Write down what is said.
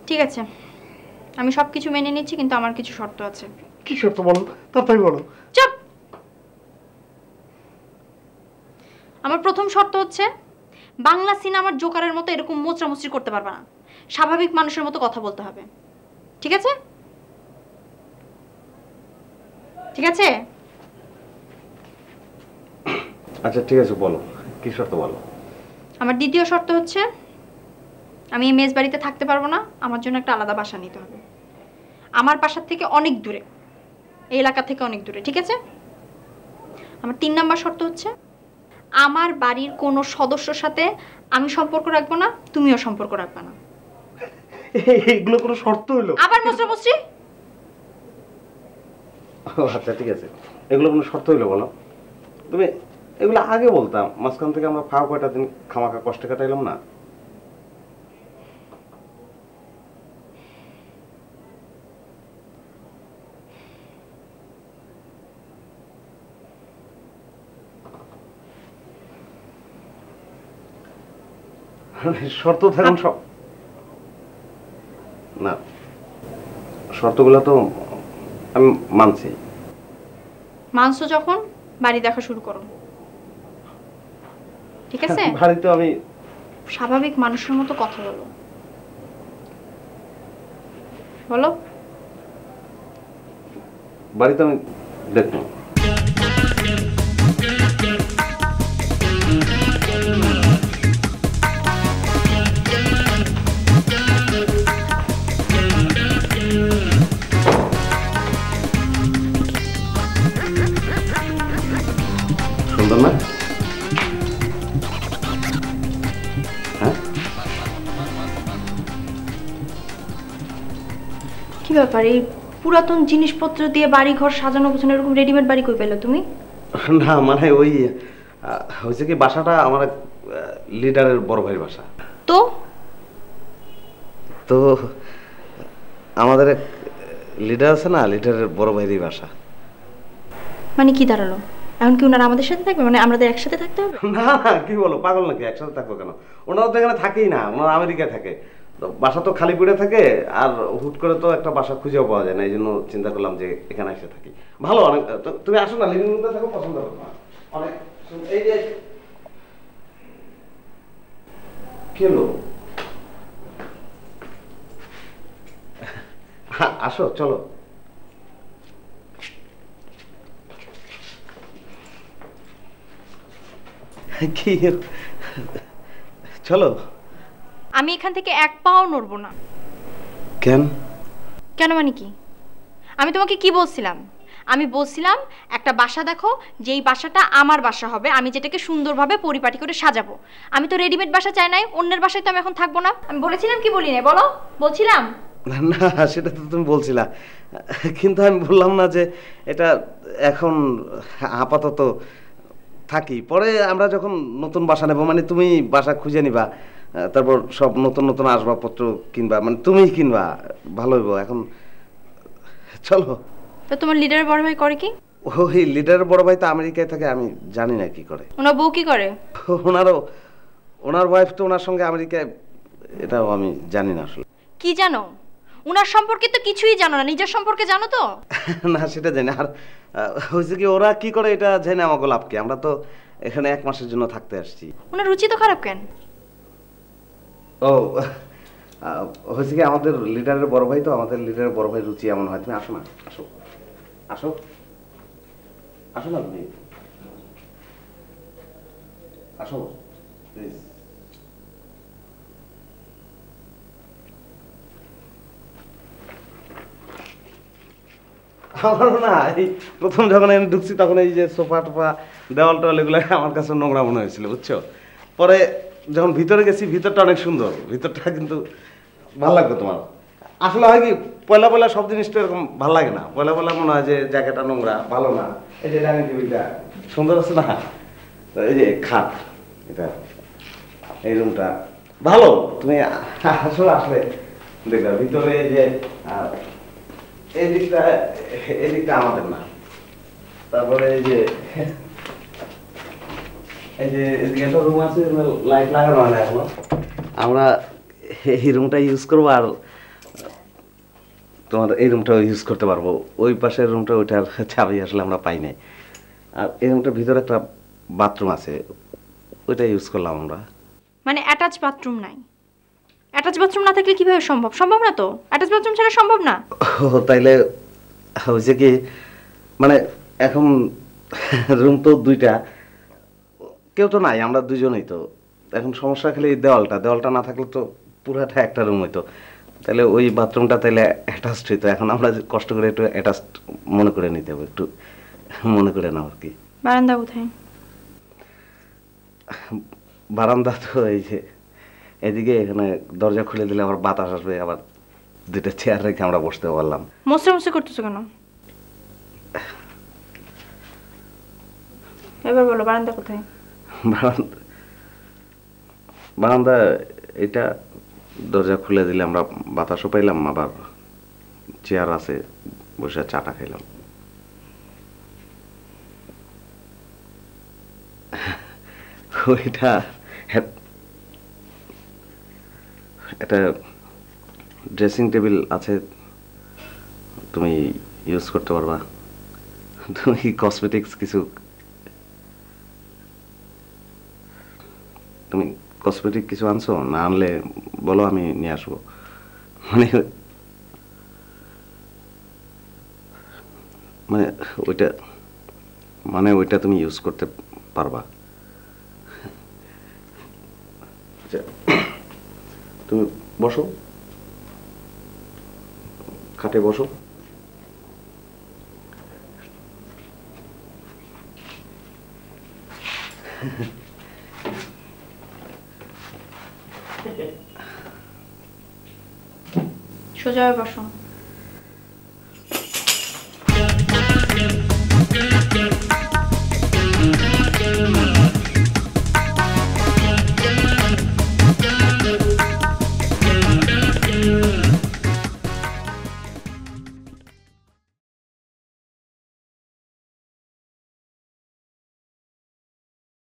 ঠিক আছে, আমি সব কিছু মেনে নিচ্ছি, কিন্তু আমার কিছু শর্ত আছে। কি শর্ত বলো, তাড়াতাড়ি বলো। চুপ! আমার প্রথম শর্ত হচ্ছে, বাংলা সিনেমার জোকারের মতো এরকম মোচড়ামুচড়ি করতে পারবে না, স্বাভাবিক মানুষের মতো কথা বলতে হবে। ঠিক আছে? ঠিক আছে? আচ্ছা ঠিক আছে, বলো কি শর্ত বলো। আমার দ্বিতীয় শর্ত হচ্ছে, আমি এই মেস বাড়িতে থাকতে পারবো না, আমার জন্য একটা আলাদা বাসা নিতে হবে, আমার বাসার থেকে অনেক দূরে, এই এলাকা থেকে অনেক দূরে। ঠিক আছে? আমার 3 নাম্বার শর্ত হচ্ছে, আমার বাড়ির কোনো সদস্যর সাথে আমি সম্পর্ক রাখবো না, তুমিও সম্পর্ক রাখবে না। এগুলো কোনো শর্ত হলো? আবার মুসরি? আচ্ছা ঠিক আছে, এগুলো কোনো শর্ত হইলো বলো? তুমি এগুলো আগে বলতাম, মাঝখান থেকে আমরা ফাও কয়টা দিন খামাখা কষ্টে কাটাইলাম না। শর্ত থাকুন সব না, শর্তগুলো তো আমি মানছি। মানছো যখন, বাড়ি দেখা শুরু করো। ঠিক আছে? বাড়ি তো আমি স্বাভাবিক মানুষের মতো কথা বলো। বলো। বাড়িতে আমি দেখবো। সুন্দর না? হ্যাঁ, কি ব্যাপার, এই পুরাতন জিনিসপত্র দিয়ে বাড়ি ঘর সাজানো গোছানো এরকম রেডিমেড বাড়ি কই পেলে তুমি? না মানে ওই হয়েছে কি, বাসাটা আমার লিডারের বড় ভাইয়ের বাসা। তো তো আমাদের এক লিডার আছে না, লিডারের বড় ভাইয়েরই বাসা। মানে কি দাঁড়ালো, এখন কি ওনারা আমাদের সাথে থাকবে, মানে আমাদের একসাথে থাকতে হবে? না না, কি বলো, পাগল নাকি, একসাথে থাকবো কেন? ওনারা তো এখানে থাকেই না, ওনারা আমেরিকায় থাকে। তো বাসা তো খালি পড়ে থাকে, আর হুট করে তো একটা বাসা খুঁজেও পাওয়া যায় না, এই জন্য চিন্তা করলাম যে এখানে এসে থাকি। ভালো, অনেক। তুমি আসো না, লিভিং রুমে থাকো, পছন্দ করো না অনেক। এই যে কি হলো, আসো চলো। কি চলো। আমি এখান থেকে এক পাও নড়বো না। কেন? কেন মানে কি? আমি তোমাকে কি বলছিলাম? আমি বলছিলাম একটা বাসা দেখো, যেই বাসাটা আমার বাসা হবে, আমি যেটাকে সুন্দরভাবে পরিপাটি করে সাজাবো। আমি তো রেডিমেড বাসা চাই নাই, অন্যের বাসায় তো আমি এখন থাকবো না। আমি বলেছিলাম কি বলি না বলো? বলছিলাম না, সেটা তো তুমি বলছিলা, কিন্তু আমি বললাম না যে এটা এখন আপাতত থাকি, পরে আমরা যখন নতুন বাসা নেবো, মানে তুমি বাসা খুঁজে নিবা, তারপর সব নতুন নতুন আসবাবপত্র কিনবা, মানে তুমি কিনবা, ভালো হইব। এখন চলো। তো তোমার লিডারের বড় ভাই করে কি? ওই লিডারের বড় ভাই তো আমেরিকায় থাকে, আমি জানি না কি করে। ওনার বউ কি করে? ওনার ওয়াইফ তো ওনার সঙ্গে আমেরিকায়, এটাও আমি জানি না আসলে। কি জানো? ওনার সম্পর্কে তো কিছুই জানো না, নিজের সম্পর্কে জানো তো? না, সেটা জানি। আর হয়েছে কি, ওরা কি করে এটা জেনে আমাকে লাভ কি? আমরা তো এখানে 1 মাসের জন্য থাকতে আসছি। ওনার রুচি তো খারাপ কেন? ও হয়েছে কি, আমাদের লিডারের বড় ভাই তো, আমাদের লিডারের বড় ভাই রুচি এমন হয়। তুমি আসো না, আসো আসো আসো না, তুমি আসো প্লিজ। আমারও না, এই প্রথম যখন আমি ঢুকছি তখন এই যে সোফা টোফা, দেওয়াল টোয়াল, এগুলো আমার কাছে নোংরা মনে হয়েছিল, বুঝছো। পরে যখন ভিতরে গেছি, ভিতরটা অনেক সুন্দর, ভিতরটা কিন্তু ভালো লাগবে তোমার। আসলে হয় কি, পয়লা পয়লা সব জিনিসটা এরকম ভালো লাগে না, পয়লা পয়লা মনে হয় যে জায়গাটা নোংরা, ভালো না। এই যে ডাইনিং টেবিলটা সুন্দর আছে না, এই যে খাট, এটা এই রুমটা ভালো। তুমি আসলে আসলে দেখবে ভিতরে এই যে এই দিকটা আমাদের না। তারপরে এই যে এদিকে একটা রুম আছে, লাইট লাগানো হয় না এখনো। আমরা এই রুমটা ইউজ করবো, আর তোমার এই রুমটা ইউজ করতে পারবো। ওই পাশের রুমটা ওইটার চাবি আসলে আমরা পাই নাই। আর এই রুমটার ভিতরে একটা বাথরুম আছে, ওইটা ইউজ করলাম আমরা। মানে অ্যাটাচ বাথরুম নাই? অ্যাটাচ বাথরুম না থাকলে কিভাবে সম্ভব? সম্ভব না তো, অ্যাটাচ বাথরুম ছাড়া সম্ভব না। ও তাইলে হয়েছে কি, মানে এখন রুম তো দুইটা, কেউ তো নাই, আমরা দুজনেই তো। এখন সমস্যা খালি দেওয়ালটা না থাকলে তো পুরাটা একটা রুম হইতো। তাহলে ওই বাথরুমটা তাহলে অ্যাটাচড হইতো। এখন আমরা কষ্ট করে একটু অ্যাটাচড মনে করে নিতে হবে, একটু মনে করে নাও আর কি। বারান্দা কোথায়? বারান্দা তো এই যে এদিকে, এখানে দরজা খুলে দিলে আবার বাতাস আসবে, আবার দুইটা চেয়ার রেখে আমরা বসতে পারলাম। মুসরে মুসরে করতেছো কেন? এবার বলো বারান্দা কোথায়? বারান্দা এটা, দরজা খুলে দিলে আমরা বাতাসও পাইলাম, আবার চেয়ার আছে, বসে চাটা খাইলাম। ওইটা একটা ড্রেসিং টেবিল আছে, তুমি ইউজ করতে পারবা। তুমি কসমেটিক্স কিছু, তুমি কসমেটিক কিছু আনছো? না আনলে বলো, আমি নিয়ে আসবো। মানে মানে ওইটা, মানে ওইটা তুমি ইউজ করতে পারবা। আচ্ছা, তুমি বসো, খাটে বসো। সোজা হয়ে বসো।